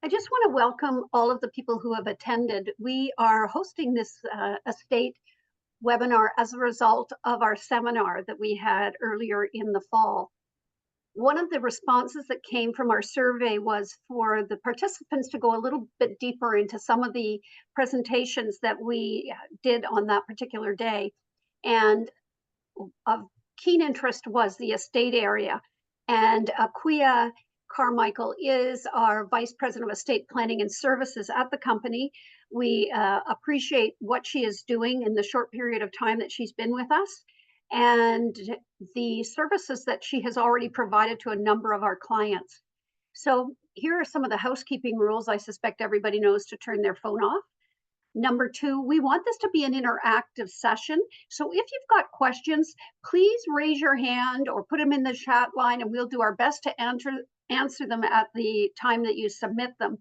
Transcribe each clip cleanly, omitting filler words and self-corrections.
I just want to welcome all of the people who have attended. We are hosting this estate webinar as a result of our seminar that we had earlier in the fall. One of the responses that came from our survey was for the participants to go a little bit deeper into some of the presentations that we did on that particular day. And of keen interest was the estate area. And Aquia Carmichael is our Vice President of Estate Planning and Services at the company. We appreciate what she is doing in the short period of time that she's been with us and the services that she has already provided to a number of our clients. So here are some of the housekeeping rules I suspect everybody knows to turn their phone off. Number two, we want this to be an interactive session. So if you've got questions, please raise your hand or put them in the chat line and we'll do our best to answer them at the time that you submit them.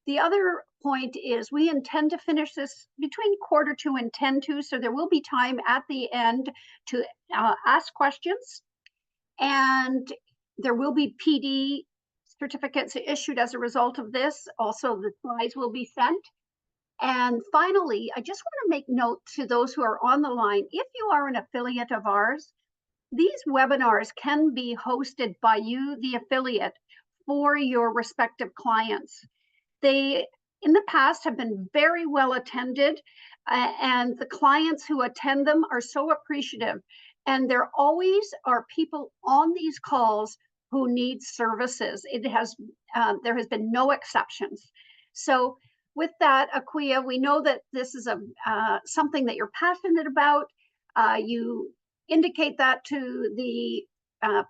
The other point is we intend to finish this between 1:45 and 10:10, so there will be time at the end to ask questions. And there will be PD certificates issued as a result of this. Also, the slides will be sent. And finally, I just want to make note to those who are on the line, if you are an affiliate of ours, these webinars can be hosted by you, the affiliate, for your respective clients. They, in the past, have been very well attended, and the clients who attend them are so appreciative. And there always are people on these calls who need services. There has been no exceptions. So with that, Aquia, we know that this is something that you're passionate about. You indicate that to the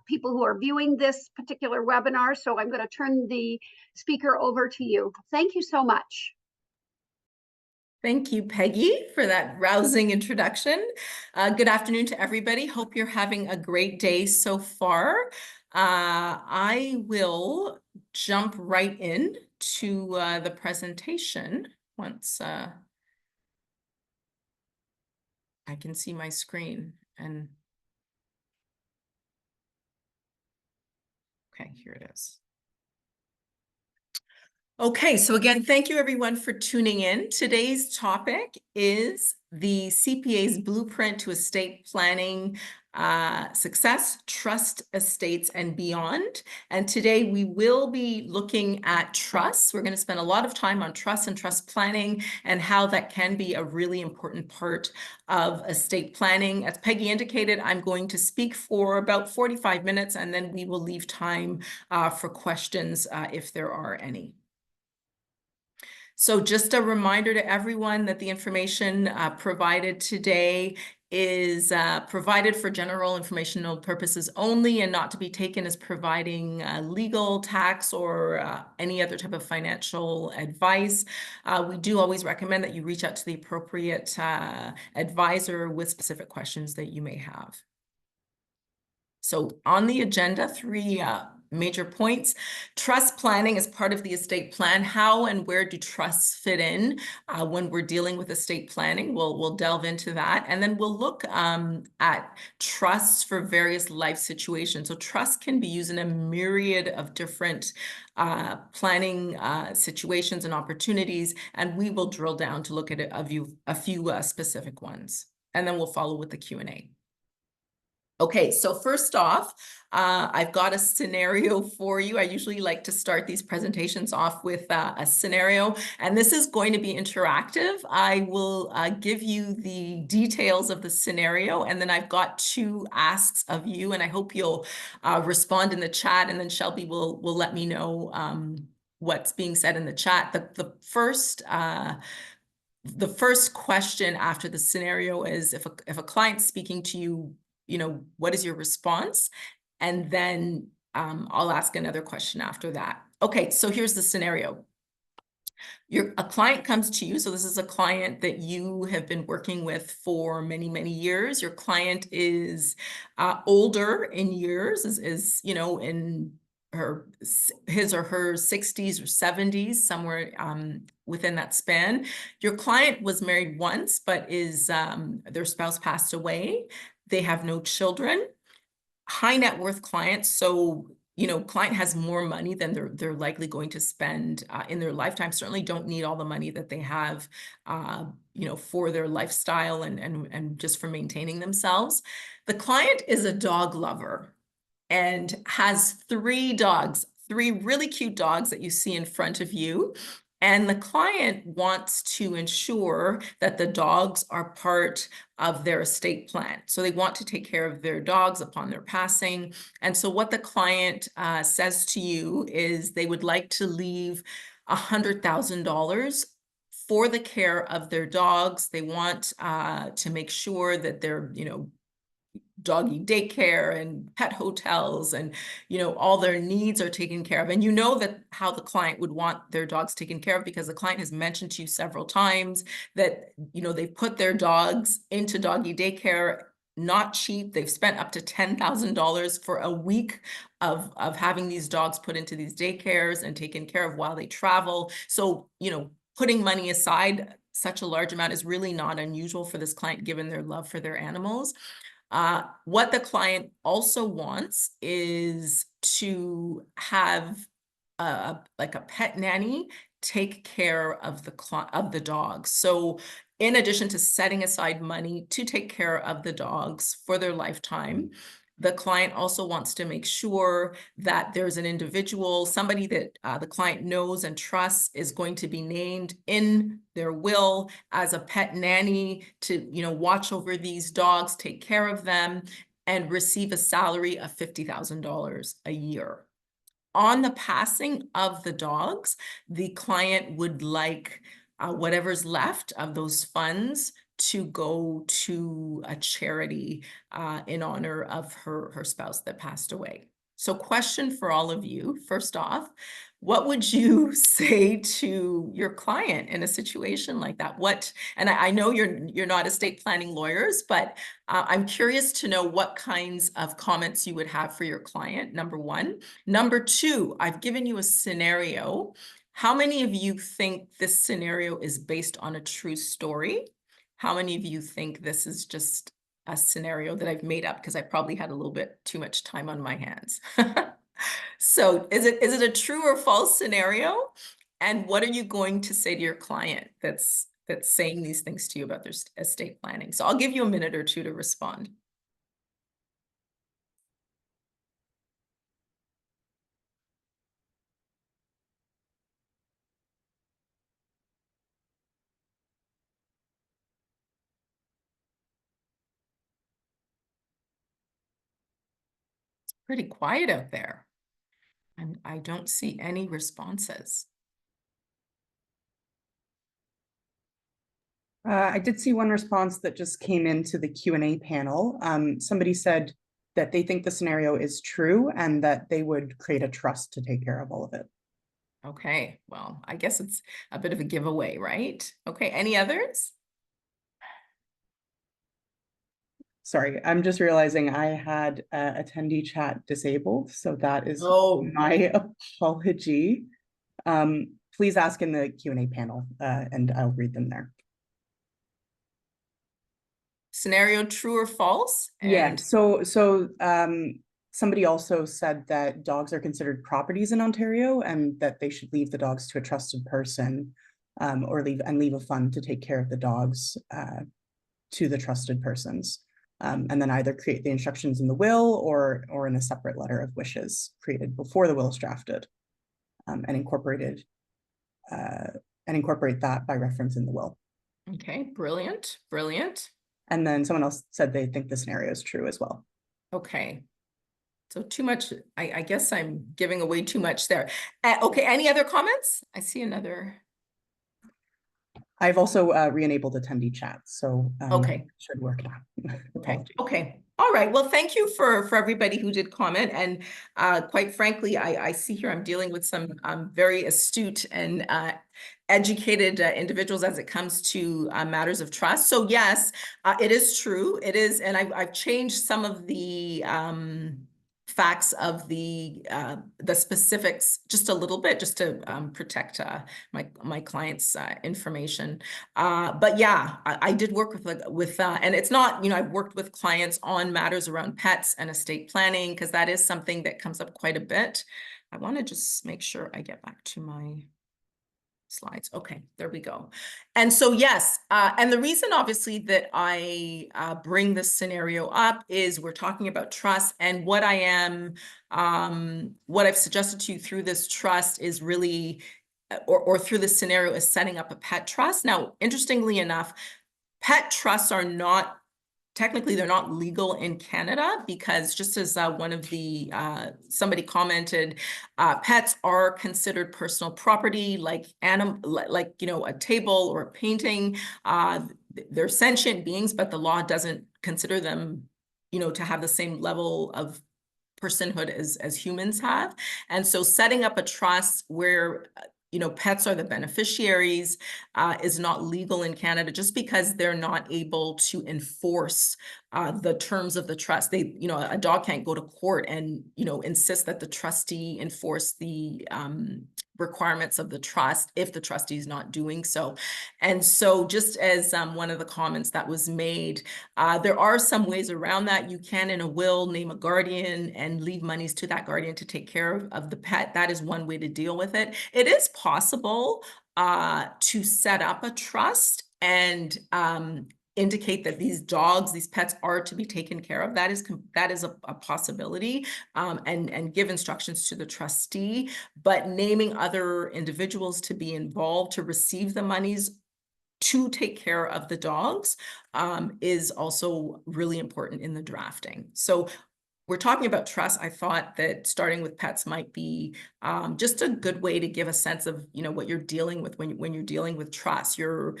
people who are viewing this particular webinar. So I'm going to turn the speaker over to you. Thank you so much. Thank you, Peggy, for that rousing introduction. Good afternoon to everybody. Hope you're having a great day so far. I will jump right in to the presentation once I can see my screen. And okay, here it is. Okay, so again, thank you everyone for tuning in. Today's topic is the CPA's Blueprint to Estate Planning Success, Trust, Estates, and Beyond. And today we will be looking at trusts. We're going to spend a lot of time on trust and trust planning and how that can be a really important part of estate planning. As Peggy indicated, I'm going to speak for about 45 minutes, and then we will leave time for questions if there are any. So just a reminder to everyone that the information provided today is provided for general informational purposes only and not to be taken as providing legal, tax, or any other type of financial advice. We do always recommend that you reach out to the appropriate advisor with specific questions that you may have. So on the agenda, three major points. Trust planning is part of the estate plan. How and where do trusts fit in when we're dealing with estate planning? We'll delve into that. And then we'll look at trusts for various life situations. So trusts can be used in a myriad of different planning situations and opportunities. And we will drill down to look at a few specific ones. And then we'll follow with the Q&A. Okay, so first off, I've got a scenario for you. I usually like to start these presentations off with a scenario, and this is going to be interactive. I will give you the details of the scenario, and then I've got two asks of you, and I hope you'll respond in the chat, and then Shelby will let me know what's being said in the chat. The first question after the scenario is if a client's speaking to you, what is your response? And then I'll ask another question after that. Okay, so here's the scenario. A client comes to you. So this is a client that you have been working with for many, many years. Your client is older in years, is in his or her 60s or 70s, somewhere within that span. Your client was married once, but their spouse passed away. They have no children. High net worth clients, so client has more money than they're likely going to spend in their lifetime, certainly don't need all the money that they have, for their lifestyle and just for maintaining themselves. The client is a dog lover and has 3 dogs, 3 really cute dogs that you see in front of you. And the client wants to ensure that the dogs are part of their estate plan. So they want to take care of their dogs upon their passing. And so what the client says to you is they would like to leave $100,000 for the care of their dogs. They want to make sure that they're, doggy daycare and pet hotels and all their needs are taken care of. And that how the client would want their dogs taken care of, because the client has mentioned to you several times that they've put their dogs into doggy daycare, not cheap. They've spent up to $10,000 for a week of having these dogs put into these daycares and taken care of while they travel. So putting money aside such a large amount is really not unusual for this client, given their love for their animals. What the client also wants is to have like a pet nanny take care of the dogs. So in addition to setting aside money to take care of the dogs for their lifetime, the client also wants to make sure that there's an individual, somebody that the client knows and trusts, is going to be named in their will as a pet nanny to, watch over these dogs, take care of them, and receive a salary of $50,000 a year. On the passing of the dogs, the client would like whatever's left of those funds to go to a charity in honor of her spouse that passed away. So question for all of you, first off, what would you say to your client in a situation like that? And I know you're not estate planning lawyers, but I'm curious to know what kinds of comments you would have for your client, number one. Number two, I've given you a scenario. How many of you think this scenario is based on a true story? How many of you think this is just a scenario that I've made up because I probably had a little bit too much time on my hands? So is it a true or false scenario? And what are you going to say to your client that's saying these things to you about their estate planning? So I'll give you a minute or two to respond. It's pretty quiet out there. And I don't see any responses. I did see one response that just came into the Q&A panel. Somebody said that they think the scenario is true and that they would create a trust to take care of all of it. Okay, well, I guess it's a bit of a giveaway, right? Okay, any others? Sorry, I'm just realizing I had attendee chat disabled, so that is my apology. Please ask in the Q&A panel and I'll read them there. Scenario true or false? Yeah, so somebody also said that dogs are considered properties in Ontario and that they should leave the dogs to a trusted person or leave a fund to take care of the dogs to the trusted persons. And then either create the instructions in the will or in a separate letter of wishes created before the will is drafted and incorporate that by reference in the will. Okay, brilliant, brilliant. And then someone else said they think the scenario is true as well. Okay. So too much, I guess I'm giving away too much there. Okay, any other comments? I see another. I've also re-enabled attendee chat, so okay, should work now. Okay. All right. Well, thank you for everybody who did comment. And quite frankly, I see here I'm dealing with some very astute and educated individuals as it comes to matters of trust. So yes, it is true. It is, and I've changed some of the facts of the specifics just a little bit, just to protect my clients' information. But yeah, I did work with and it's not, I've worked with clients on matters around pets and estate planning, because that is something that comes up quite a bit. I want to just make sure I get back to my slides. Okay, there we go. And so, yes, and the reason obviously that I bring this scenario up is we're talking about trust, and what I've suggested to you through this trust is really, or through this scenario, is setting up a pet trust. Now, interestingly enough, pet trusts are not, technically they're not legal in Canada, because just as one of the, somebody commented, pets are considered personal property, like a table or a painting. They're sentient beings, but the law doesn't consider them, to have the same level of personhood as humans have. And so setting up a trust where pets are the beneficiaries is not legal in Canada, just because they're not able to enforce the terms of the trust. They, a dog can't go to court and, insist that the trustee enforce the requirements of the trust if the trustee is not doing so. And so, just as one of the comments that was made, there are some ways around that. You can, in a will, name a guardian and leave monies to that guardian to take care of the pet. That is one way to deal with it. It is possible to set up a trust and indicate that these pets are to be taken care of. That is a possibility, and give instructions to the trustee. But naming other individuals to be involved to receive the monies to take care of the dogs is also really important in the drafting. So we're talking about trust. I thought that starting with pets might be just a good way to give a sense of, what you're dealing with when you're dealing with trust. You're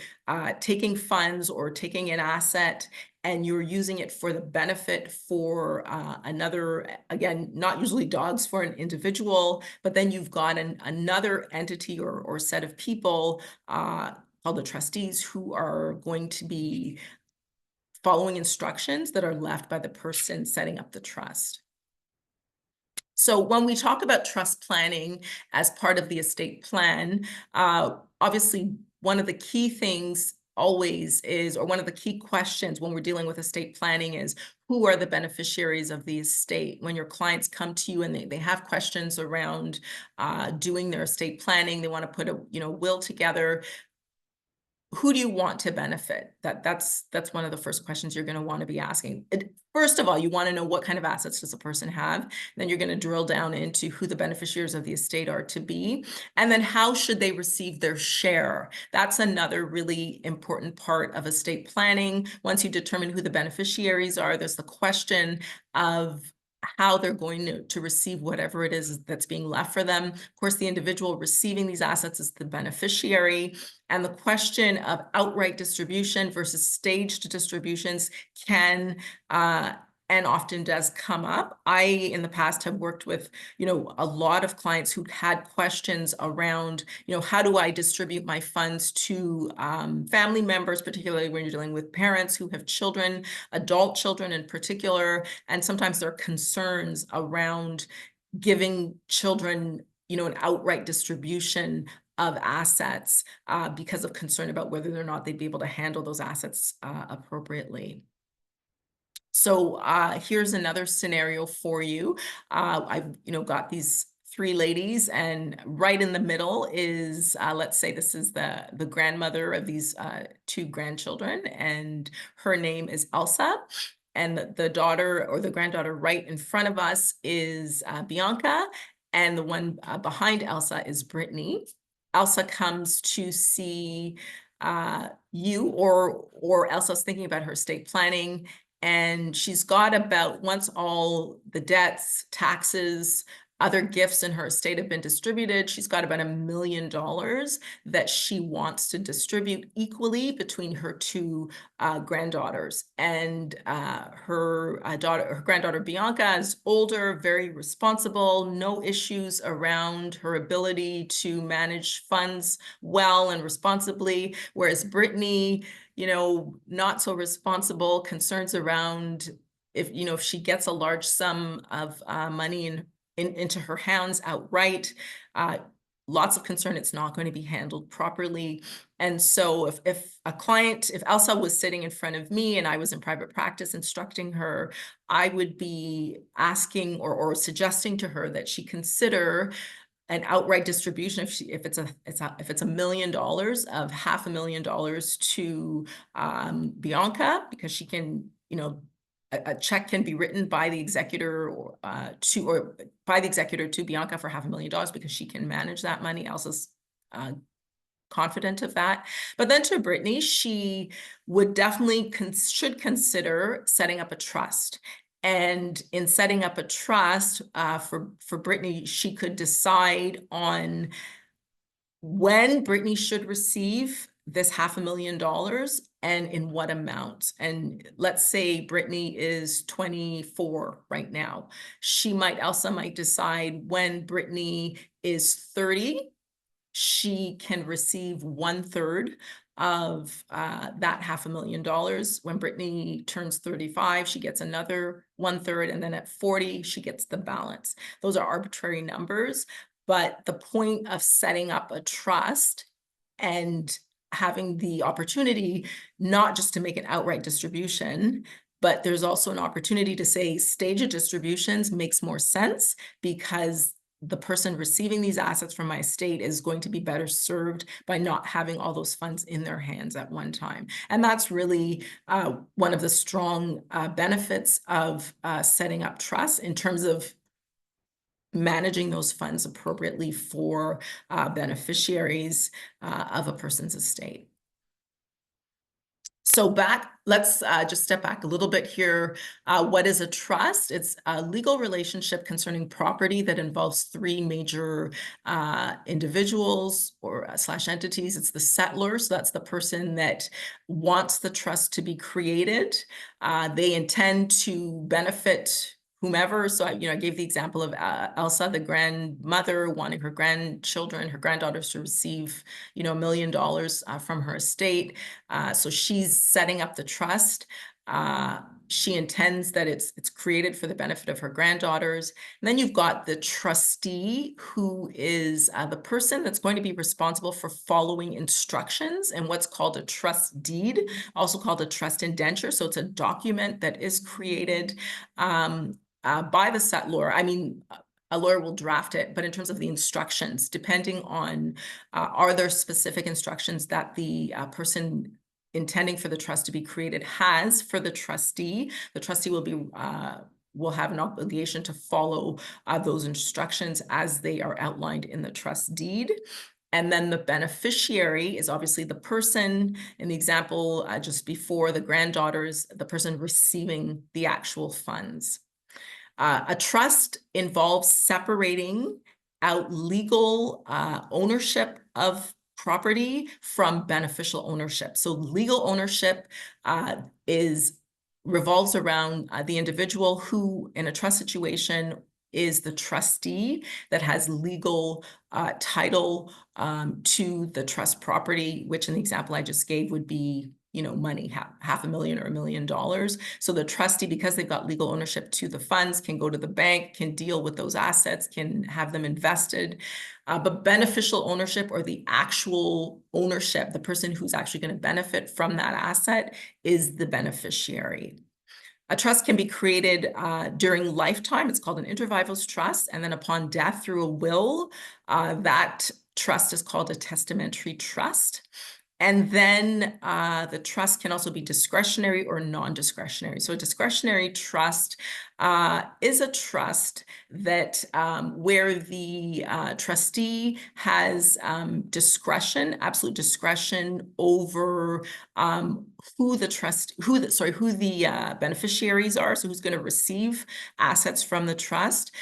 taking funds or taking an asset, and you're using it for the benefit for another, again, not usually dogs, for an individual, but then you've got another entity or set of people called the trustees, who are going to be following instructions that are left by the person setting up the trust. So when we talk about trust planning as part of the estate plan, obviously one of the key things always is, or one of the key questions when we're dealing with estate planning is, who are the beneficiaries of the estate? When your clients come to you and they have questions around doing their estate planning, they want to put a will together, who do you want to benefit? That's one of the first questions you're going to want to be asking. First of all, you want to know what kind of assets does a person have. Then you're going to drill down into who the beneficiaries of the estate are to be. And then how should they receive their share? That's another really important part of estate planning. Once you determine who the beneficiaries are, there's the question of how they're going to receive whatever it is that's being left for them. Of course, the individual receiving these assets is the beneficiary. And the question of outright distribution versus staged distributions can and often does come up. I, in the past, have worked with, a lot of clients who had questions around, how do I distribute my funds to family members, particularly when you're dealing with parents who have children, adult children in particular. And sometimes there are concerns around giving children, an outright distribution of assets because of concern about whether or not they'd be able to handle those assets appropriately. So here's another scenario for you. I've got these three ladies, and right in the middle is, let's say this is the grandmother of these two grandchildren, and her name is Elsa. And the daughter or the granddaughter right in front of us is Bianca, and the one behind Elsa is Brittany. Elsa comes to see you, or Elsa's thinking about her estate planning, and she's got about, once all the debts, taxes, other gifts in her estate have been distributed, she's got about $1 million that she wants to distribute equally between her two granddaughters. And her granddaughter Bianca is older, very responsible, no issues around her ability to manage funds well and responsibly, whereas Brittany, not so responsible, concerns around if she gets a large sum of money into her hands outright, lots of concern it's not going to be handled properly. And so if Elsa was sitting in front of me and I was in private practice instructing her, I would be asking or suggesting to her that she consider an outright distribution if it's $1 million, of $500,000 to Bianca, because she can, a check can be written by the executor or by the executor to Bianca for $500,000 because she can manage that money. Elsa's confident of that. But then to Brittany, she would definitely should consider setting up a trust. And in setting up a trust for Brittany, she could decide on when Brittany should receive this $500,000 and in what amount. And let's say Brittany is 24 right now. Elsa might decide when Brittany is 30, she can receive 1/3 of that $500,000. When Brittany turns 35, she gets another 1/3, and then at 40, she gets the balance. Those are arbitrary numbers, but the point of setting up a trust and having the opportunity not just to make an outright distribution, but there's also an opportunity to say stage of distributions makes more sense because the person receiving these assets from my estate is going to be better served by not having all those funds in their hands at one time. And that's really one of the strong benefits of setting up trusts in terms of managing those funds appropriately for beneficiaries of a person's estate. So let's just step back a little bit here. What is a trust? It's a legal relationship concerning property that involves three major individuals or / entities. It's the settlor, so that's the person that wants the trust to be created. They intend to benefit whomever. So I gave the example of Elsa, the grandmother, wanting her grandchildren, her granddaughters to receive, $1 million from her estate. So she's setting up the trust. She intends that it's created for the benefit of her granddaughters. And then you've got the trustee, who is the person that's going to be responsible for following instructions and what's called a trust deed, also called a trust indenture. So it's a document that is created by the settlor. I mean, a lawyer will draft it, but in terms of the instructions, depending on, are there specific instructions that the person intending for the trust to be created has for the trustee will have an obligation to follow those instructions as they are outlined in the trust deed. And then the beneficiary is obviously the person in the example just before, the granddaughters, the person receiving the actual funds. A trust involves separating out legal ownership of property from beneficial ownership. So legal ownership revolves around the individual who, in a trust situation, is the trustee that has legal title to the trust property, which in the example I just gave would be money, $500,000 or $1 million. So the trustee, because they've got legal ownership to the funds, can go to the bank, can deal with those assets, can have them invested. But beneficial ownership, or the actual ownership, the person who's actually going to benefit from that asset, is the beneficiary. A trust can be created during lifetime. It's called an inter vivos trust. And then upon death through a will, that trust is called a testamentary trust. And then the trust can also be discretionary or non-discretionary. So a discretionary trust is a trust that where the trustee has discretion, absolute discretion over who the beneficiaries are. So who's going to receive assets from the trust,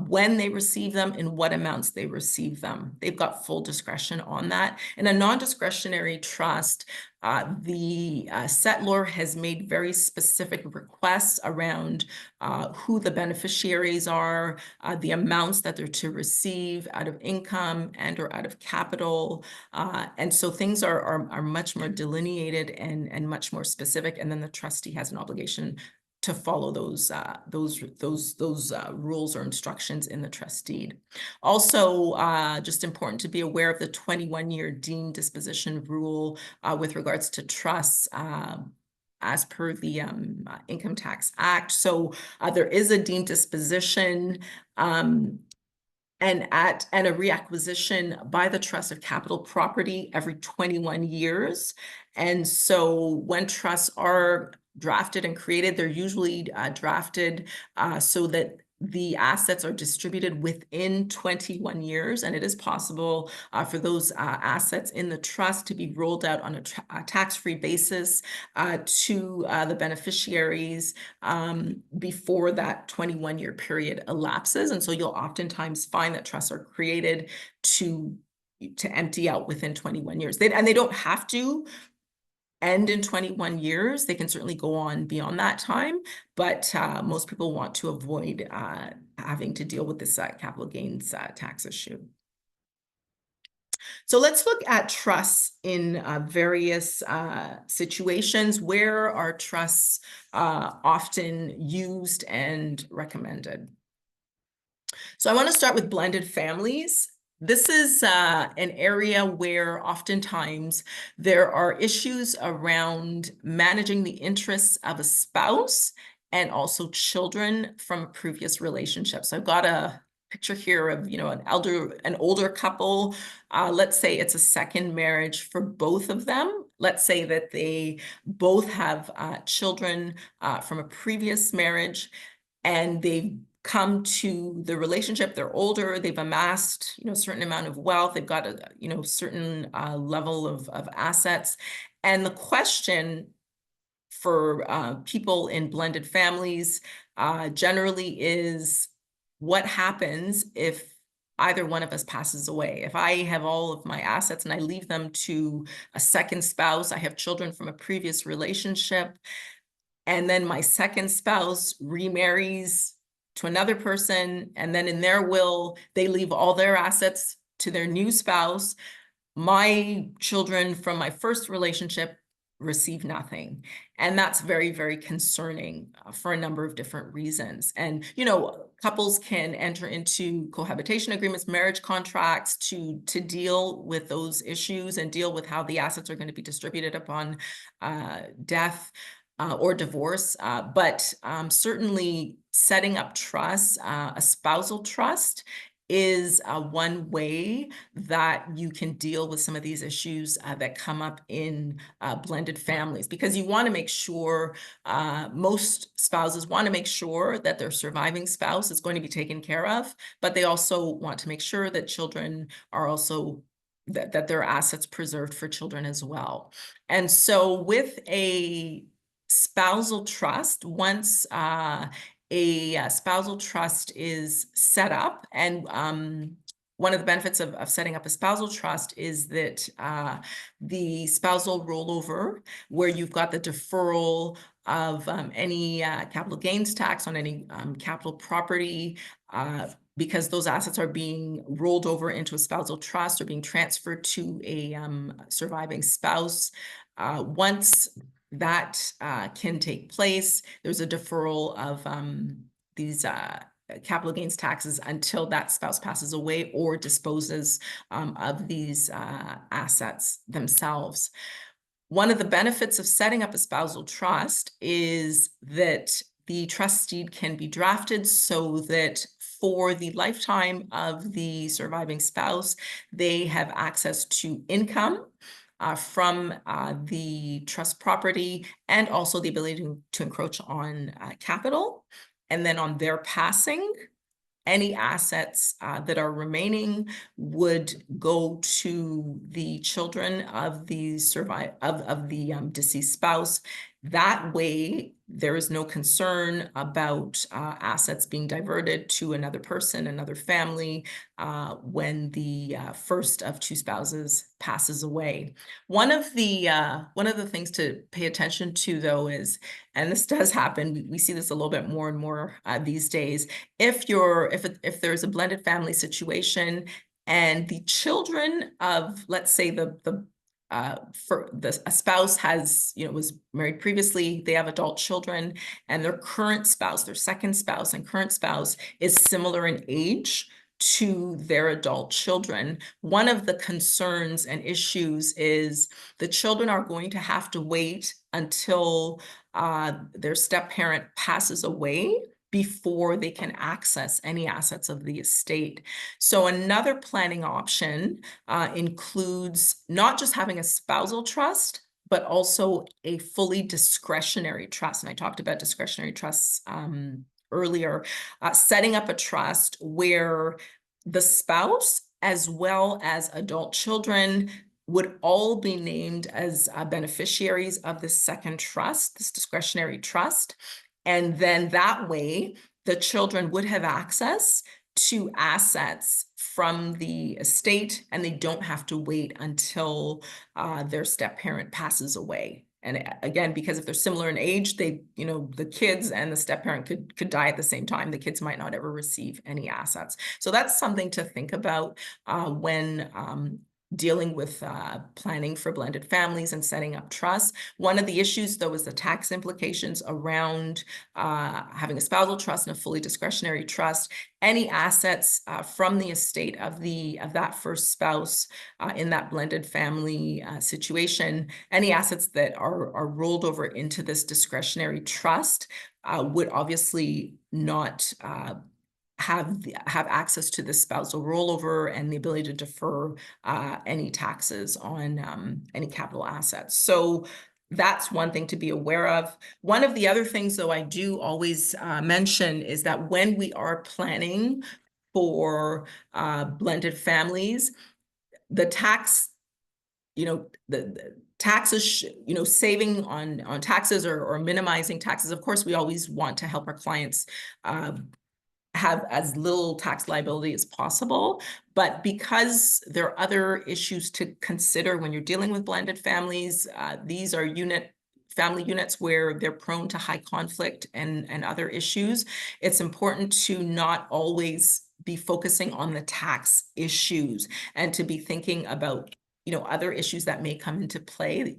when they receive them, and what amounts they receive them. They've got full discretion on that. In a non-discretionary trust, the settlor has made very specific requests around who the beneficiaries are, the amounts that they're to receive out of income and or out of capital. And so things are much more delineated and much more specific. And then the trustee has an obligation to follow those rules or instructions in the trust deed. Also, just important to be aware of the 21-year deemed disposition rule with regards to trusts. As per the Income Tax Act. So there is a deemed disposition and a reacquisition by the trust of capital property every 21 years. And so when trusts are drafted and created, they're usually drafted so that the assets are distributed within 21 years, and it is possible for those assets in the trust to be rolled out on a tax-free basis to the beneficiaries before that 21-year period elapses. And so you'll oftentimes find that trusts are created to empty out within 21 years. And they don't have to end in 21 years. They can certainly go on beyond that time, but most people want to avoid having to deal with this capital gains tax issue. So let's look at trusts in various situations. Where are trusts often used and recommended? So I want to start with blended families. This is an area where oftentimes there are issues around managing the interests of a spouse and also children from a previous relationship. So I've got a picture here of, an older couple. Let's say it's a second marriage for both of them. Let's say that they both have children from a previous marriage, and they've come to the relationship. They're older, they've amassed, a certain amount of wealth, they've got a, certain level of assets. And the question for people in blended families generally is, what happens if either one of us passes away? If I have all of my assets and I leave them to a second spouse, I have children from a previous relationship, and then my second spouse remarries to another person, and then in their will, they leave all their assets to their new spouse. My children from my first relationship receive nothing. And that's very, very concerning for a number of different reasons. And, couples can enter into cohabitation agreements, marriage contracts to deal with those issues and deal with how the assets are going to be distributed upon death. Or divorce, but certainly setting up trusts, a spousal trust is one way that you can deal with some of these issues that come up in blended families, because you want to make sure, most spouses want to make sure that their surviving spouse is going to be taken care of, but they also want to make sure that children are also that their assets preserved for children as well. And so with a spousal trust, once a spousal trust is set up, and one of the benefits of setting up a spousal trust is that the spousal rollover, where you've got the deferral of any capital gains tax on any capital property, because those assets are being rolled over into a spousal trust or being transferred to a surviving spouse. Once that can take place, there's a deferral of these capital gains taxes until that spouse passes away or disposes of these assets themselves. One of the benefits of setting up a spousal trust is that the trust deed can be drafted so that for the lifetime of the surviving spouse, they have access to income from the trust property, and also the ability to encroach on capital. And then on their passing, any assets that are remaining would go to the children of the deceased spouse. That way, there is no concern about assets being diverted to another person, another family, when the first of two spouses passes away. One of the things to pay attention to, though, is, and this does happen, we see this a little bit more and more these days, if there's a blended family situation and the children of, let's say, the for a spouse has, was married previously, they have adult children, and their current spouse, their second spouse and current spouse is similar in age to their adult children. One of the concerns and issues is the children are going to have to wait until their step-parent passes away before they can access any assets of the estate. So another planning option includes not just having a spousal trust, but also a fully discretionary trust. And I talked about discretionary trusts earlier, setting up a trust where the spouse as well as adult children would all be named as beneficiaries of this second trust, this discretionary trust. And then that way, the children would have access to assets from the estate, and they don't have to wait until their step-parent passes away. And again, because if they're similar in age, they, the kids and the step-parent could die at the same time. The kids might not ever receive any assets. So that's something to think about when dealing with planning for blended families and setting up trusts. One of the issues, though, is the tax implications around having a spousal trust and a fully discretionary trust. Any assets from the estate of that first spouse in that blended family situation, any assets that are rolled over into this discretionary trust would obviously not have access to the spousal rollover and the ability to defer any taxes on any capital assets. So that's one thing to be aware of. One of the other things, though, I do always mention is that when we are planning for blended families, the tax, the taxes, saving on taxes or minimizing taxes. Of course, we always want to help our clients have as little tax liability as possible. But because there are other issues to consider when you're dealing with blended families, these are family units where they're prone to high conflict and other issues. It's important to not always be focusing on the tax issues and to be thinking about other issues that may come into play.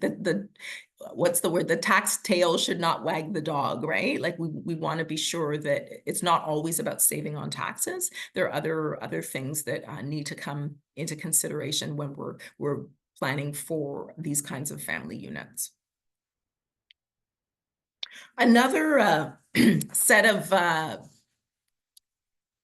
What's the word? The tax tail should not wag the dog, right? Like we want to be sure that it's not always about saving on taxes. There are other things that need to come into consideration when we're planning for these kinds of family units. Another set of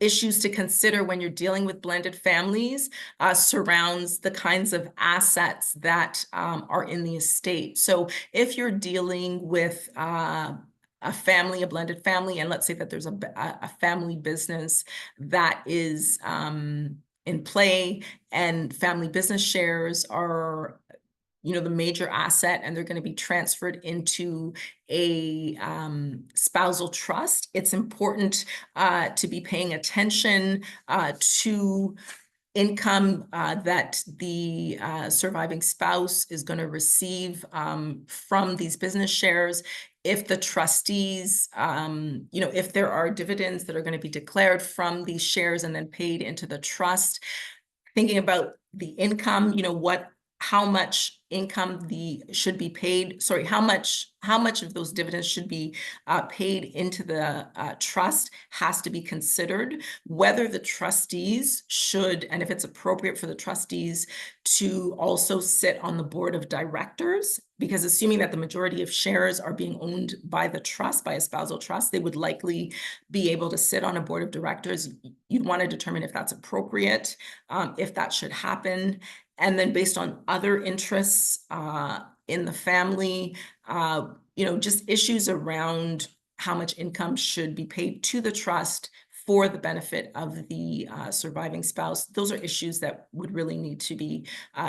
issues to consider when you're dealing with blended families surrounds the kinds of assets that are in the estate. So if you're dealing with a blended family, and let's say that there's a family business that is in play, and family business shares are the major asset, and they're going to be transferred into a spousal trust, it's important to be paying attention to income that the surviving spouse is going to receive from these business shares. If the trustees, if there are dividends that are going to be declared from these shares and then paid into the trust, thinking about the income, how much income should be paid, how much of those dividends should be paid into the trust has to be considered. Whether the trustees should, and if it's appropriate for the trustees to also sit on the board of directors, because assuming that the majority of shares are being owned by the trust, by a spousal trust, they would likely be able to sit on a board of directors. You'd want to determine if that's appropriate, if that should happen. And then based on other interests in the family, just issues around how much income should be paid to the trust for the benefit of the surviving spouse. Those are issues that would really need to be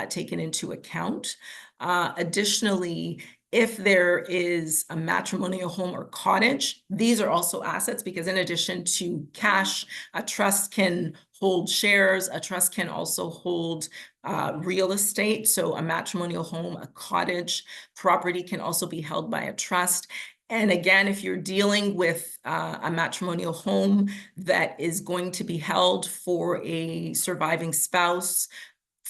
taken into account. Additionally, if there is a matrimonial home or cottage, these are also assets, because in addition to cash, a trust can hold shares. A trust can also hold real estate. So a matrimonial home, a cottage property can also be held by a trust. And again, if you're dealing with a matrimonial home that is going to be held for a surviving spouse,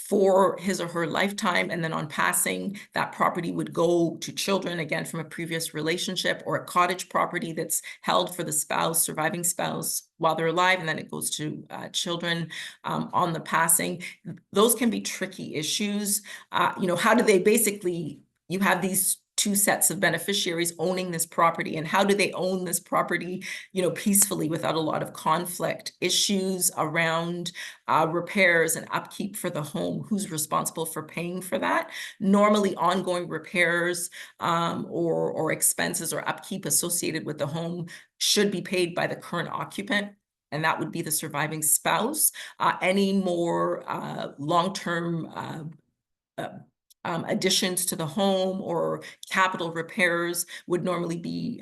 for his or her lifetime, and then on passing, that property would go to children, again, from a previous relationship, or a cottage property that's held for the spouse, surviving spouse, while they're alive, and then it goes to children on the passing. Those can be tricky issues. How do they basically, you have these two sets of beneficiaries owning this property, and how do they own this property, peacefully without a lot of conflict? Issues around repairs and upkeep for the home. Who's responsible for paying for that? Normally, ongoing repairs or expenses or upkeep associated with the home should be paid by the current occupant, and that would be the surviving spouse. Any more long-term additions to the home or capital repairs would normally be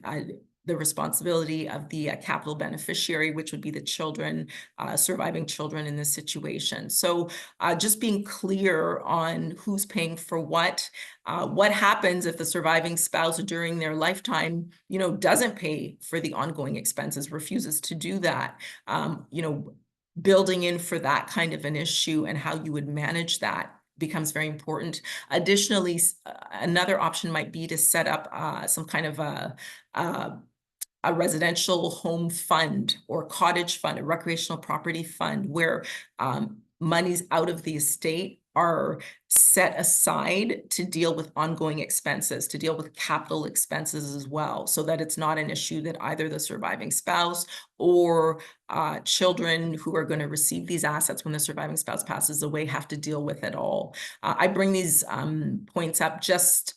the responsibility of the capital beneficiary, which would be the children, surviving children in this situation. So just being clear on who's paying for what happens if the surviving spouse during their lifetime, doesn't pay for the ongoing expenses, refuses to do that, building in for that kind of an issue and how you would manage that becomes very important. Additionally, another option might be to set up some kind of a residential home fund or cottage fund, a recreational property fund, where monies out of the estate are set aside to deal with ongoing expenses, to deal with capital expenses as well, so that it's not an issue that either the surviving spouse or children who are going to receive these assets when the surviving spouse passes away have to deal with at all. I bring these points up just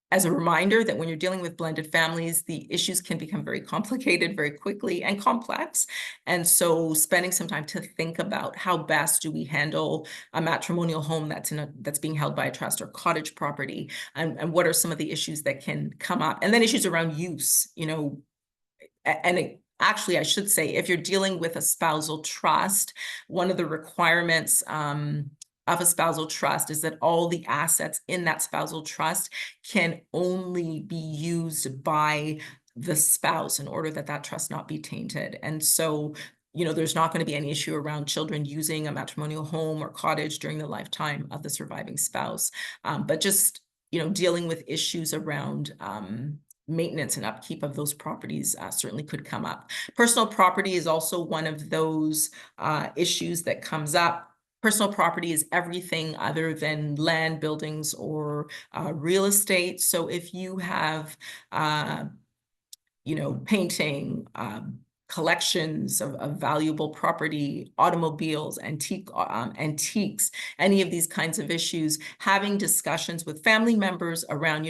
as a reminder that when you're dealing with blended families, the issues can become very complicated very quickly and complex. And so spending some time to think about how best do we handle a matrimonial home that's being held by a trust or cottage property, and what are some of the issues that can come up, and then issues around use, actually, I should say, if you're dealing with a spousal trust, one of the requirements of a spousal trust is that all the assets in that spousal trust can only be used by the spouse in order that that trust not be tainted. And so, there's not going to be any issue around children using a matrimonial home or cottage during the lifetime of the surviving spouse. But just, dealing with issues around maintenance and upkeep of those properties certainly could come up. Personal property is also one of those issues that comes up. Personal property is everything other than land, buildings, or real estate. So if you have, painting, collections of valuable property, automobiles, antiques, any of these kinds of issues, having discussions with family members around,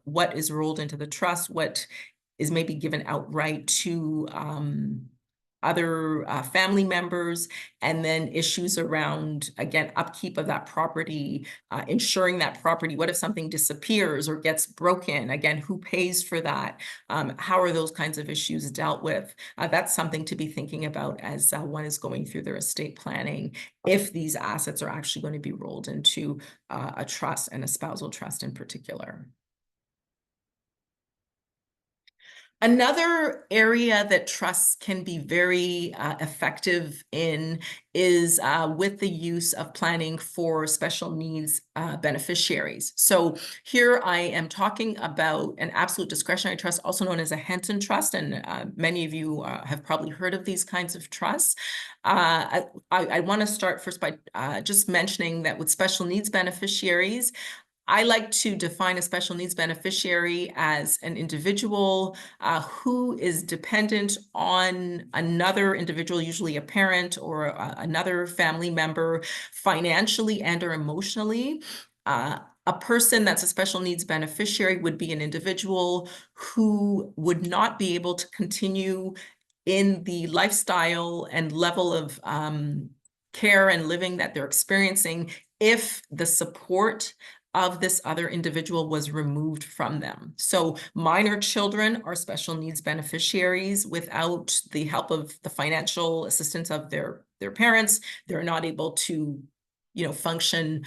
what is rolled into the trust, what is maybe given outright to other family members, and then issues around, again, upkeep of that property, ensuring that property. What if something disappears or gets broken? Again, who pays for that? How are those kinds of issues dealt with? That's something to be thinking about as one is going through their estate planning, if these assets are actually going to be rolled into a trust, and a spousal trust in particular. Another area that trusts can be very effective in is with the use of planning for special needs beneficiaries. So here I am talking about an absolute discretionary trust, also known as a Henton Trust, and many of you have probably heard of these kinds of trusts. I want to start first by just mentioning that with special needs beneficiaries, I like to define a special needs beneficiary as an individual who is dependent on another individual, usually a parent or another family member, financially and or emotionally. A person that's a special needs beneficiary would be an individual who would not be able to continue in the lifestyle and level of care and living that they're experiencing if the support of this other individual was removed from them. So minor children are special needs beneficiaries. Without the help of the financial assistance of their parents, they're not able to function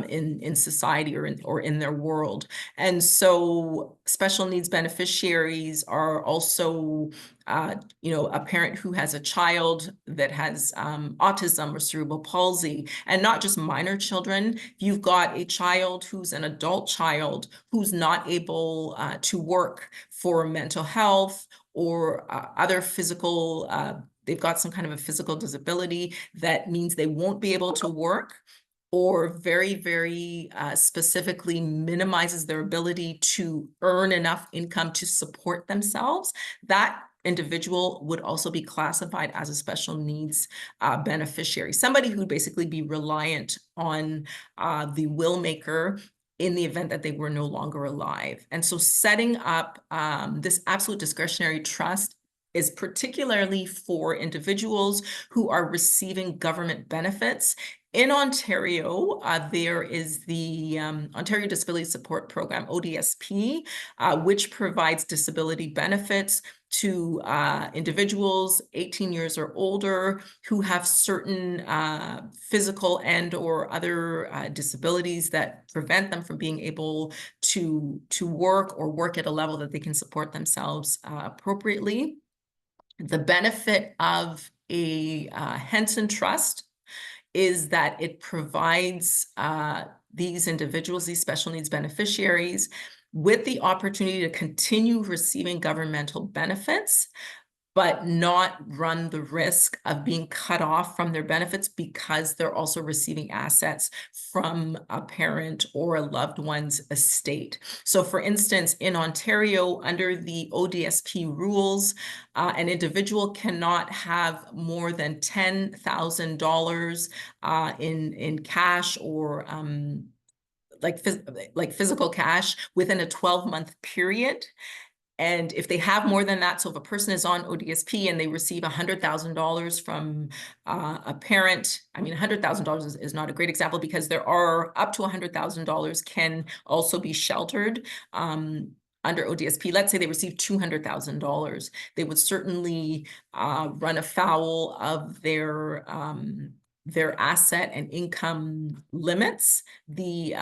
in society or in their world. And so special needs beneficiaries are also a parent who has a child that has autism or cerebral palsy, and not just minor children. If you've got a child who's an adult child who's not able to work for mental health or other physical, they've got some kind of a physical disability that means they won't be able to work, or very, very specifically minimizes their ability to earn enough income to support themselves, that individual would also be classified as a special needs beneficiary, somebody who'd basically be reliant on the will maker in the event that they were no longer alive. And so setting up this absolute discretionary trust is particularly for individuals who are receiving government benefits. In Ontario, there is the Ontario Disability Support Program, ODSP, which provides disability benefits to individuals 18 years or older who have certain physical and or other disabilities that prevent them from being able to work or work at a level that they can support themselves appropriately. The benefit of a Henson Trust is that it provides these individuals, these special needs beneficiaries, with the opportunity to continue receiving governmental benefits, but not run the risk of being cut off from their benefits because they're also receiving assets from a parent or a loved one's estate. So for instance, in Ontario, under the ODSP rules, an individual cannot have more than $10,000 in cash or like physical cash within a 12-month period. And if they have more than that, so if a person is on ODSP and they receive $100,000 from a parent, I mean, $100,000 is not a great example because there are up to $100,000 can also be sheltered under ODSP. Let's say they receive $200,000. They would certainly run afoul of their asset and income limits, the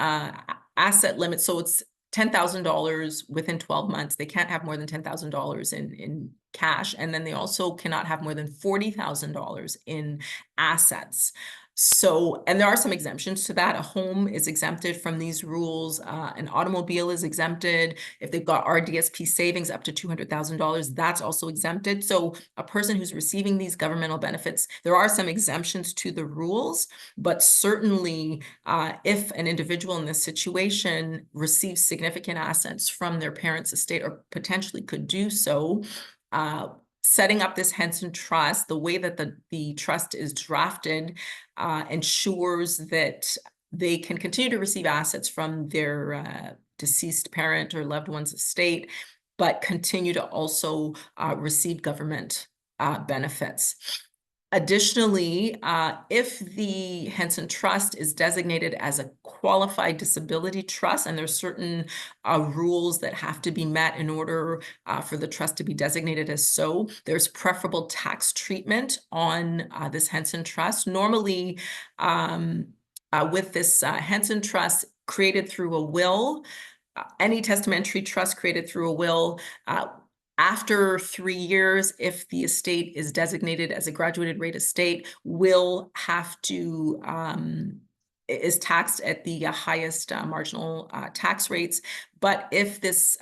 asset limit. So it's $10,000 within 12 months. They can't have more than $10,000 in cash. And then they also cannot have more than $40,000 in assets. So, and there are some exemptions to that. A home is exempted from these rules. An automobile is exempted. If they've got RDSP savings up to $200,000, that's also exempted. So a person who's receiving these governmental benefits, there are some exemptions to the rules, but certainly if an individual in this situation receives significant assets from their parents' estate or potentially could do so, setting up this Henson Trust, the way that the trust is drafted ensures that they can continue to receive assets from their deceased parent or loved one's estate, but continue to also receive government benefits. Additionally, if the Henson Trust is designated as a qualified disability trust, and there's certain rules that have to be met in order for the trust to be designated as so, there's preferable tax treatment on this Henson Trust. Normally, with this Henson Trust created through a will, any testamentary trust created through a will, after 3 years, if the estate is designated as a graduated rate estate, will have to is taxed at the highest marginal tax rates. But if this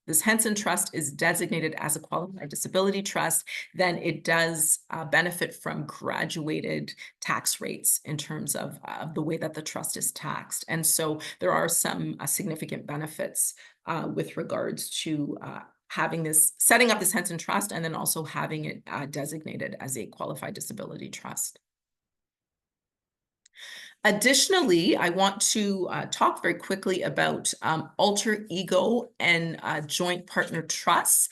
this Henson Trust is designated as a qualified disability trust, then it does benefit from graduated tax rates in terms of the way that the trust is taxed. And so there are some significant benefits with regards to setting up this Henson Trust, and then also having it designated as a qualified disability trust. Additionally, I want to talk very quickly about alter ego and joint partner trusts.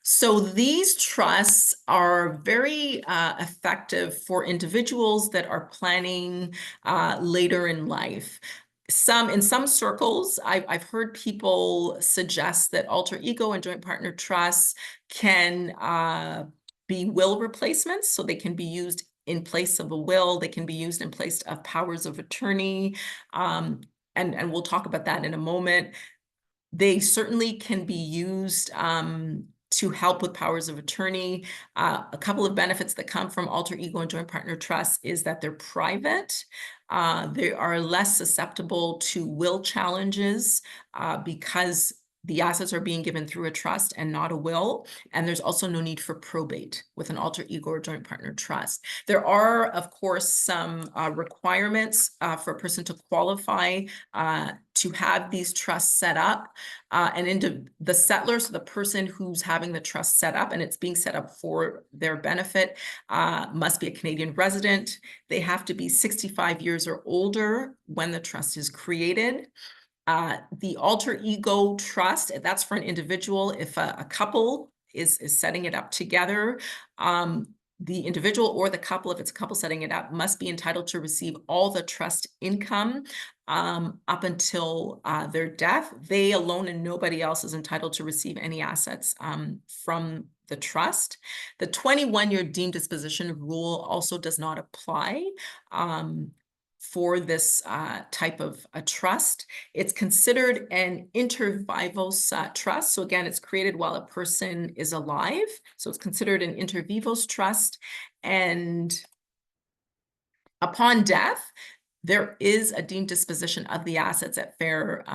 So these trusts are very effective for individuals that are planning later in life. In some circles, I've heard people suggest that alter ego and joint partner trusts can be will replacements, so they can be used in place of a will. They can be used in place of powers of attorney. And we'll talk about that in a moment. They certainly can be used to help with powers of attorney. A couple of benefits that come from alter ego and joint partner trusts is that they're private. They are less susceptible to will challenges because the assets are being given through a trust and not a will. And there's also no need for probate with an alter ego or joint partner trust. There are, of course, some requirements for a person to qualify to have these trusts set up. And into the settlor, so the person who's having the trust set up and it's being set up for their benefit, must be a Canadian resident. They have to be 65 years or older when the trust is created. The alter ego trust, that's for an individual. If a couple is setting it up together, the individual or the couple, if it's a couple setting it up, must be entitled to receive all the trust income up until their death. They alone and nobody else is entitled to receive any assets from the trust. The 21-year deemed disposition rule also does not apply for this type of a trust. It's considered an inter vivos trust. So again, it's created while a person is alive. So it's considered an inter vivos trust. And upon death, there is a deemed disposition of the assets at fair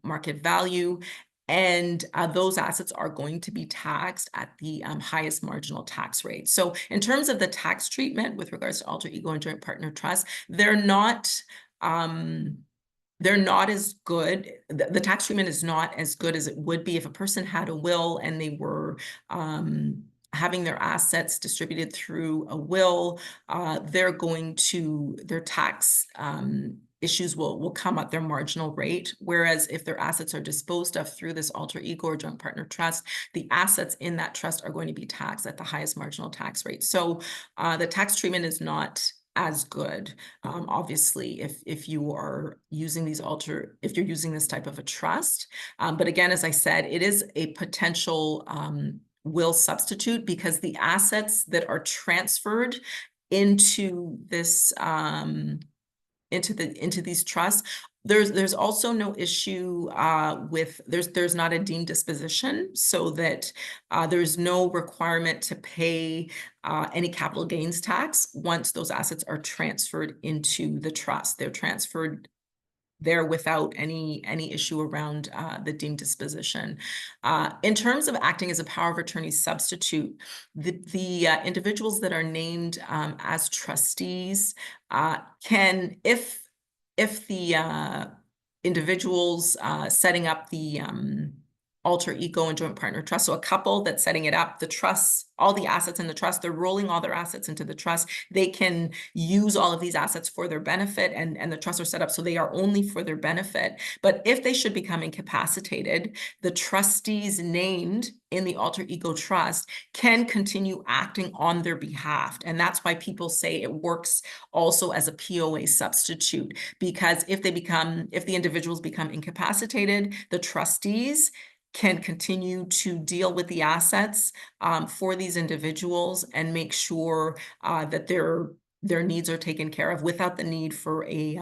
market value. And those assets are going to be taxed at the highest marginal tax rate. So in terms of the tax treatment with regards to alter ego and joint partner trust, they're not as good. The tax treatment is not as good as it would be if a person had a will and they were having their assets distributed through a will. Their tax issues will come at their marginal rate. Whereas if their assets are disposed of through this alter ego or joint partner trust, the assets in that trust are going to be taxed at the highest marginal tax rate. So the tax treatment is not as good, obviously, if you are using if you're using this type of a trust. But again, as I said, it is a potential will substitute because the assets that are transferred into this into these trusts, there's also no issue with there's not a deemed disposition, so that there's no requirement to pay any capital gains tax once those assets are transferred into the trust. They're transferred there without any issue around the deemed disposition. In terms of acting as a power of attorney substitute, the individuals that are named as trustees can, if the individuals setting up the alter ego and joint partner trust, so a couple that's setting it up, the trusts, all the assets in the trust, they're rolling all their assets into the trust. They can use all of these assets for their benefit, and the trusts are set up so they are only for their benefit. But if they should become incapacitated, the trustees named in the alter ego trust can continue acting on their behalf. And that's why people say it works also as a POA substitute, because if the individuals become incapacitated, the trustees can continue to deal with the assets for these individuals and make sure that their needs are taken care of without the need for a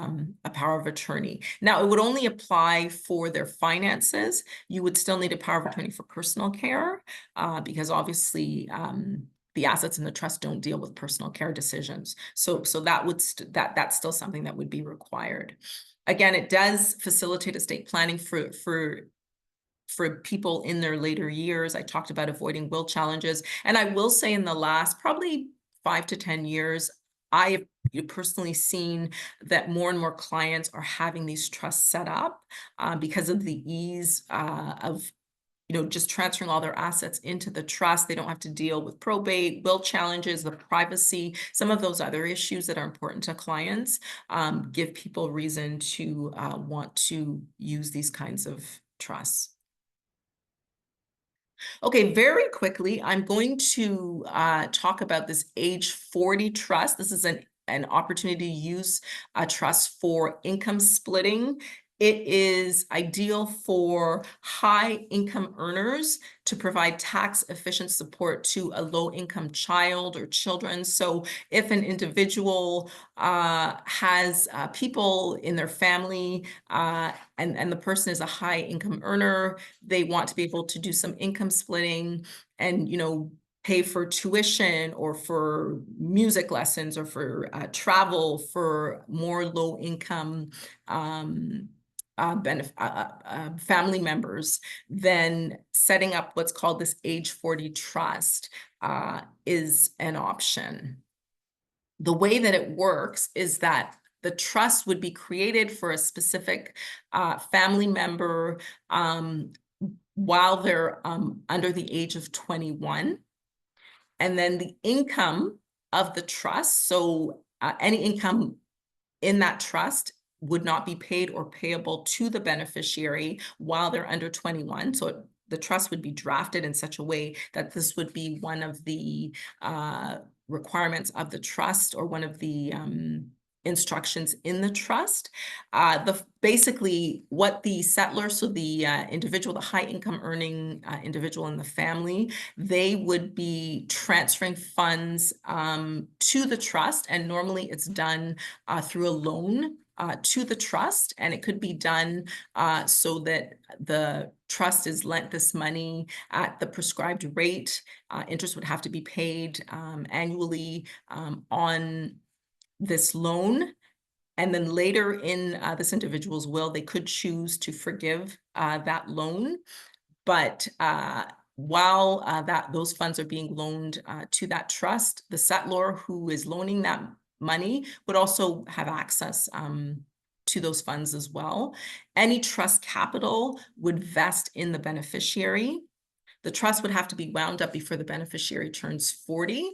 power of attorney. Now, it would only apply for their finances. You would still need a power of attorney for personal care because obviously the assets in the trust don't deal with personal care decisions. So that's still something that would be required. Again, it does facilitate estate planning for people in their later years. I talked about avoiding will challenges. And I will say in the last probably 5 to 10 years, I have personally seen that more and more clients are having these trusts set up because of the ease of just transferring all their assets into the trust. They don't have to deal with probate, will challenges, the privacy, some of those other issues that are important to clients, give people reason to want to use these kinds of trusts. Okay, very quickly, I'm going to talk about this age 40 trust. This is an opportunity to use a trust for income splitting It is ideal for high income earners to provide tax efficient support to a low income child or children. So if an individual has people in their family and the person is a high income earner, they want to be able to do some income splitting and, pay for tuition or for music lessons or for travel for more low income family members, then setting up what's called this age 40 trust is an option. The way that it works is that the trust would be created for a specific family member while they're under the age of 21. And then the income of the trust, so any income in that trust would not be paid or payable to the beneficiary while they're under 21. So the trust would be drafted in such a way that this would be one of the requirements of the trust or one of the instructions in the trust. Basically what the settlor, so the individual, the high income earning individual in the family, they would be transferring funds to the trust, and normally it's done through a loan to the trust, and it could be done so that the trust is lent this money at the prescribed rate. Interest would have to be paid annually on this loan. And then later in this individual's will, they could choose to forgive that loan. But while those funds are being loaned to that trust, the settlor who is loaning that money would also have access to those funds as well. Any trust capital would vest in the beneficiary. The trust would have to be wound up before the beneficiary turns 40.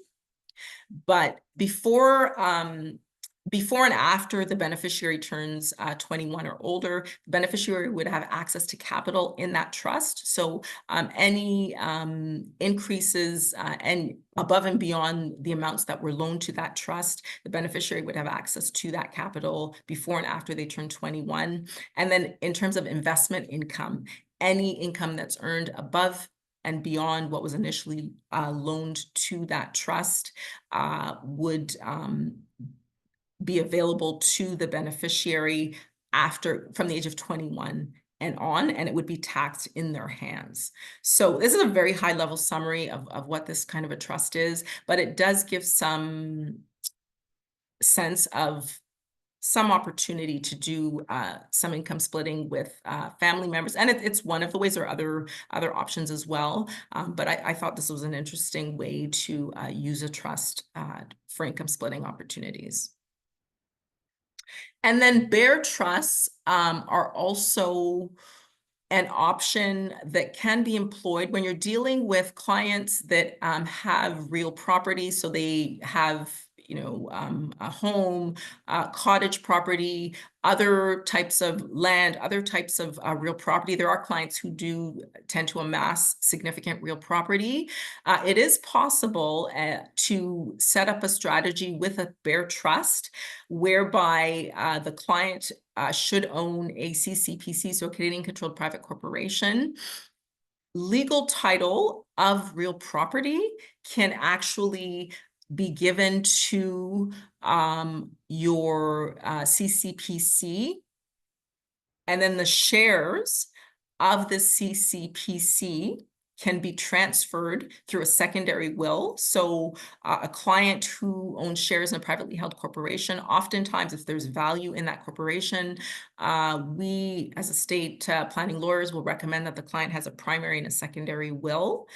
But before and after the beneficiary turns 21 or older, the beneficiary would have access to capital in that trust. So any increases and above and beyond the amounts that were loaned to that trust, the beneficiary would have access to that capital before and after they turn 21. And then in terms of investment income, any income that's earned above and beyond what was initially loaned to that trust would be available to the beneficiary from the age of 21 and on, and it would be taxed in their hands. So this is a very high level summary of what this kind of a trust is, but it does give some sense of some opportunity to do some income splitting with family members. And it's one of the ways. There are other options as well. But I thought this was an interesting way to use a trust for income splitting opportunities. And then bear trusts are also an option that can be employed when you're dealing with clients that have real property. So they have a home, cottage property, other types of land, other types of real property. There are clients who do tend to amass significant real property. It is possible to set up a strategy with a bear trust whereby the client should own a CCPC, so a Canadian Controlled Private Corporation. Legal title of real property can actually be given to your CCPC, and then the shares of the CCPC can be transferred through a secondary will. So a client who owns shares in a privately held corporation, oftentimes if there's value in that corporation, we as estate planning lawyers will recommend that the client has a primary and a secondary will.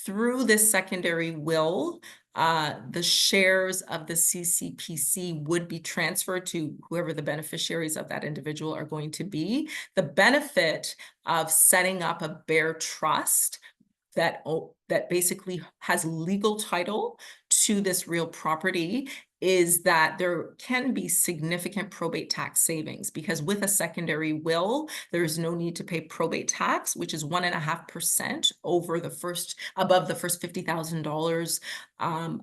Through this secondary will, the shares of the CCPC would be transferred to whoever the beneficiaries of that individual are going to be. The benefit of setting up a bear trust that basically has legal title to this real property is that there can be significant probate tax savings, because with a secondary will, there is no need to pay probate tax, which is 1.5% above the first $50,000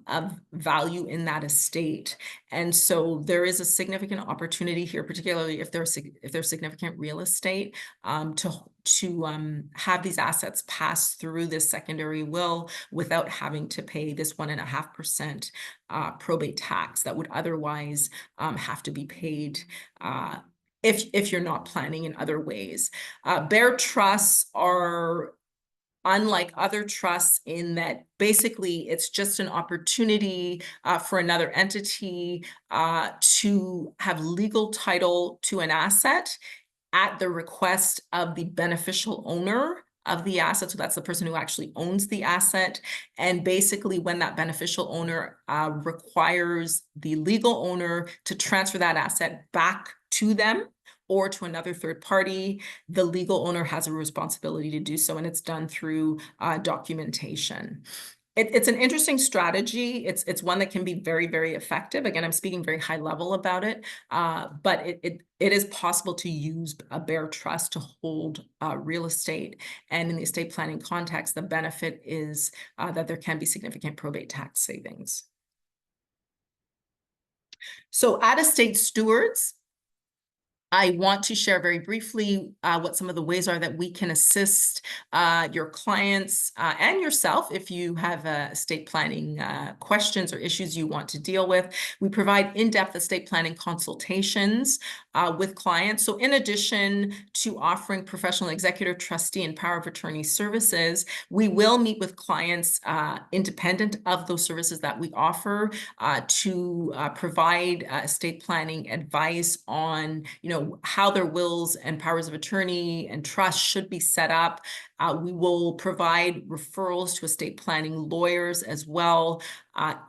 of value in that estate. And so there is a significant opportunity here, particularly if there's significant real estate, to have these assets pass through this secondary will without having to pay this 1.5% probate tax that would otherwise have to be paid if you're not planning in other ways. Bear trusts are unlike other trusts in that basically it's just an opportunity for another entity to have legal title to an asset at the request of the beneficial owner of the asset. So that's the person who actually owns the asset. And basically when that beneficial owner requires the legal owner to transfer that asset back to them or to another third party, the legal owner has a responsibility to do so, and it's done through documentation. It's an interesting strategy. It's one that can be very, very effective. Again, I'm speaking very high level about it, but it is possible to use a bear trust to hold real estate. And in the estate planning context, the benefit is that there can be significant probate tax savings. So at estate stewards, I want to share very briefly what some of the ways are that we can assist your clients and yourself if you have estate planning questions or issues you want to deal with. We provide in-depth estate planning consultations with clients. So in addition to offering professional executor, trustee, and power of attorney services, we will meet with clients independent of those services that we offer to provide estate planning advice on, how their wills and powers of attorney and trust should be set up. We will provide referrals to estate planning lawyers as well.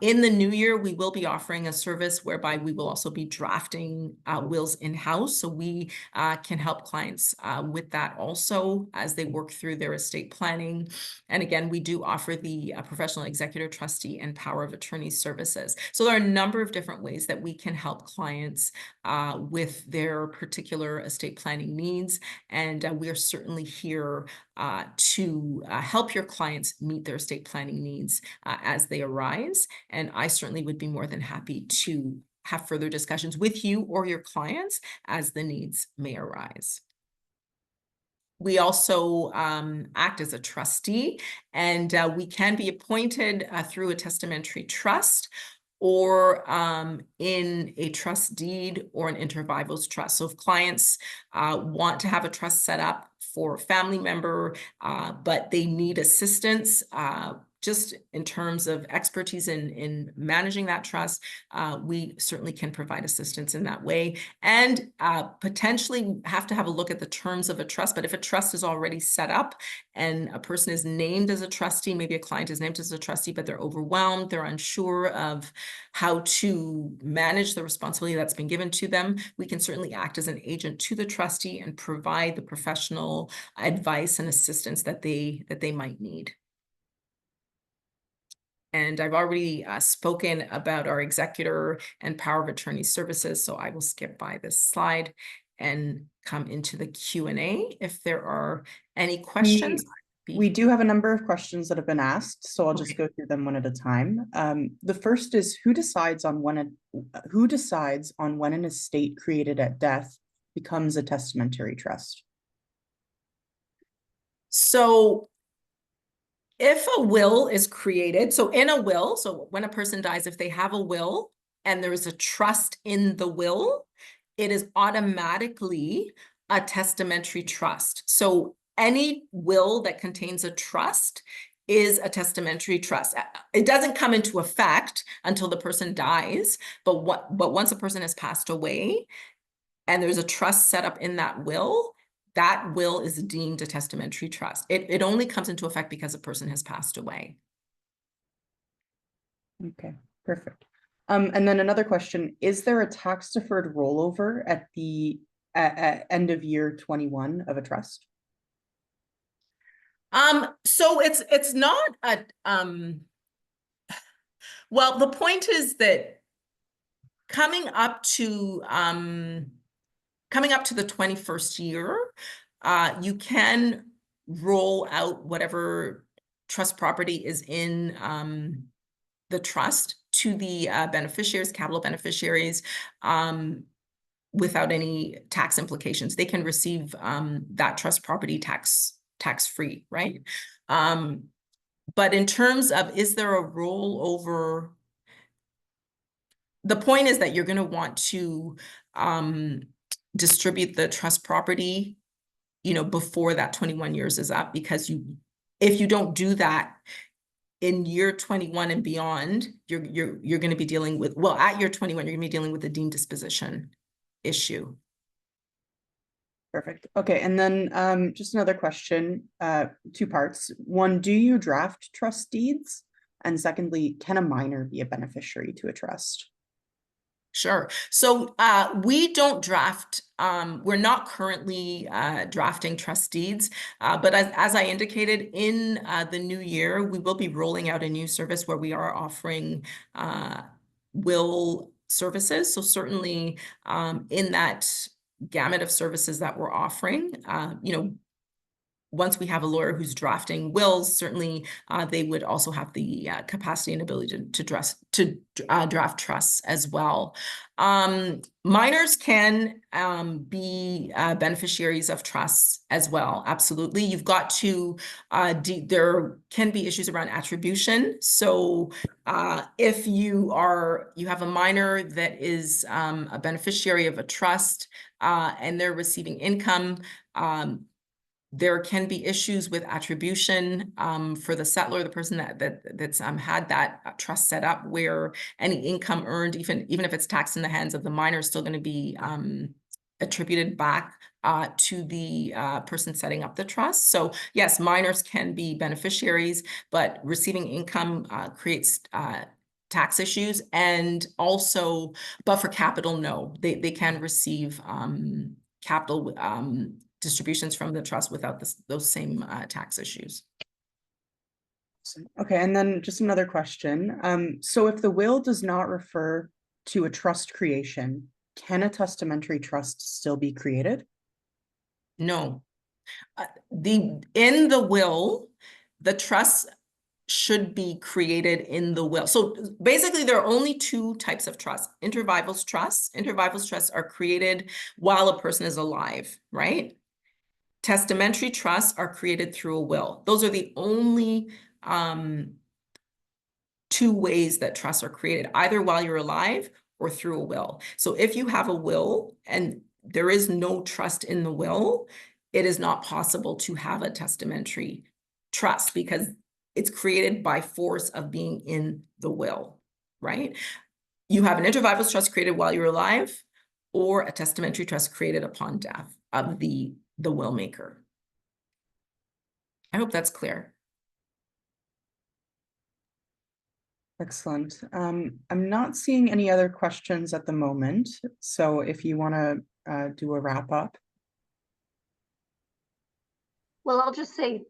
In the new year, we will be offering a service whereby we will also be drafting wills in-house. So we can help clients with that also as they work through their estate planning. And again, we do offer the professional executor, trustee, and power of attorney services. So there are a number of different ways that we can help clients with their particular estate planning needs. And we are certainly here to help your clients meet their estate planning needs as they arise. And I certainly would be more than happy to have further discussions with you or your clients as the needs may arise. We also act as a trustee, and we can be appointed through a testamentary trust or in a trust deed or an inter vivos trust. So if clients want to have a trust set up for a family member, but they need assistance just in terms of expertise in managing that trust, we certainly can provide assistance in that way. And potentially have to have a look at the terms of a trust. But if a trust is already set up and a person is named as a trustee, maybe a client is named as a trustee, but they're overwhelmed, they're unsure of how to manage the responsibility that's been given to them, we can certainly act as an agent to the trustee and provide the professional advice and assistance that they might need. And I've already spoken about our executor and power of attorney services, so I will skip by this slide and come into the Q&A if there are any questions. We do have a number of questions that have been asked, so I'll just go through them one at a time. The first is who decides on when an estate created at death becomes a testamentary trust? So if a will is created, so in a will, so when a person dies, if they have a will and there's a trust in the will, it is automatically a testamentary trust. So any will that contains a trust is a testamentary trust. It doesn't come into effect until the person dies, but once a person has passed away and there's a trust set up in that will is deemed a testamentary trust. It only comes into effect because a person has passed away. Okay, perfect. And then another question, is there a tax deferred rollover at the end of year 21 of a trust? So it's not a well, the point is that coming up to the 21st year, you can roll out whatever trust property is in the trust to the beneficiaries, capital beneficiaries, without any tax implications. They can receive that trust property tax-free, right? But in terms of, is there a rollover? The point is that you're going to want to distribute the trust property, before that 21 years is up, because if you don't do that in year 21 and beyond, you're going to be dealing with, well, at year 21, you're going to be dealing with the deemed disposition issue. Perfect. Okay, and then just another question, 2 parts. One, do you draft trust deeds? And secondly, can a minor be a beneficiary to a trust? Sure. So we don't draft, we're not currently drafting trust deeds, but as I indicated, in the new year, we will be rolling out a new service where we are offering will services. So certainly in that gamut of services that we're offering, once we have a lawyer who's drafting wills, certainly they would also have the capacity and ability to draft trusts as well. Minors can be beneficiaries of trusts as well. Absolutely. You've got to, there can be issues around attribution. So if you have a minor that is a beneficiary of a trust and they're receiving income, there can be issues with attribution for the settlor, the person that's had that trust set up, where any income earned, even if it's taxed in the hands of the minor, is still going to be attributed back to the person setting up the trust. So yes, minors can be beneficiaries, but receiving income creates tax issues. And also, but for capital, no, they can receive capital distributions from the trust without those same tax issues. Okay, and then just another question. So if the will does not refer to a trust creation, can a testamentary trust still be created? No. In the will, the trust should be created in the will. So basically, there are only 2 types of trusts. Inter vivos trusts. Inter vivos trusts are created while a person is alive, right? Testamentary trusts are created through a will. Those are the only 2 ways that trusts are created, either while you're alive or through a will. So if you have a will and there is no trust in the will, it is not possible to have a testamentary trust because it's created by force of being in the will, right? You have an inter vivos trust created while you're alive, or a testamentary trust created upon death of the will maker. I hope that's clear. Excellent. I'm not seeing any other questions at the moment. So if you want to do a wrap up. Well, I'll just say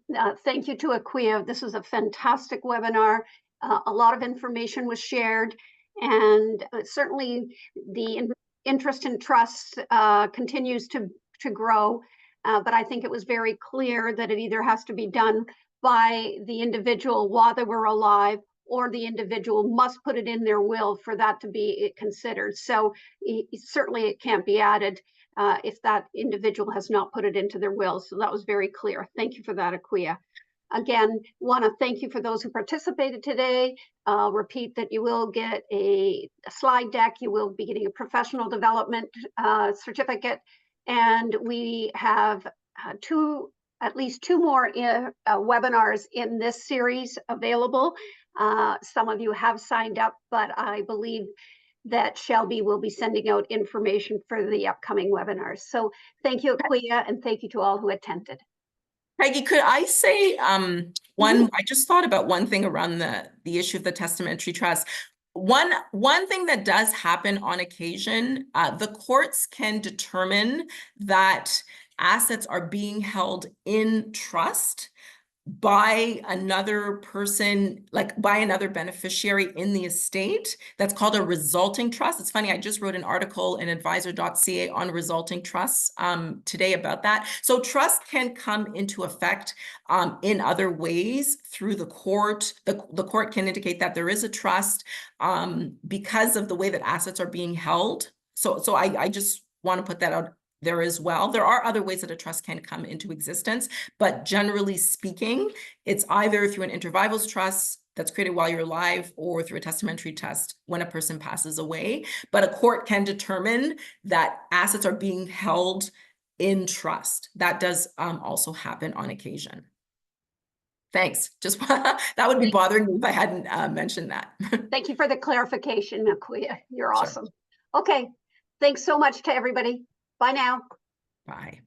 thank you to Acquia. This was a fantastic webinar. A lot of information was shared, and certainly the interest in trusts continues to grow. But I think it was very clear that it either has to be done by the individual while they were alive, or the individual must put it in their will for that to be considered. So certainly it can't be added if that individual has not put it into their will. So that was very clear. Thank you for that, Acquia. Again, want to thank you for those who participated today. Repeat that you will get a slide deck. You will be getting a professional development certificate. And we have at least two more webinars in this series available. Some of you have signed up, but I believe that Shelby will be sending out information for the upcoming webinars. So thank you, Acquia, and thank you to all who attended. Peggy, could I say I just thought about one thing around the issue of the testamentary trust. One thing that does happen on occasion, the courts can determine that assets are being held in trust by another person, like by another beneficiary in the estate. That's called a resulting trust. It's funny, I just wrote an article in advisor.ca on resulting trusts today about that. So trust can come into effect in other ways through the court. The court can indicate that there is a trust because of the way that assets are being held. So I just want to put that out there as well. There are other ways that a trust can come into existence, but generally speaking, it's either through an inter vivos trust that's created while you're alive or through a testamentary trust when a person passes away. But a court can determine that assets are being held in trust. That does also happen on occasion. Thanks. Just that would be bothering me if I hadn't mentioned that. Thank you for the clarification, Akuya. You're Sure. awesome. Okay. Thanks so much to everybody. Bye now. Bye.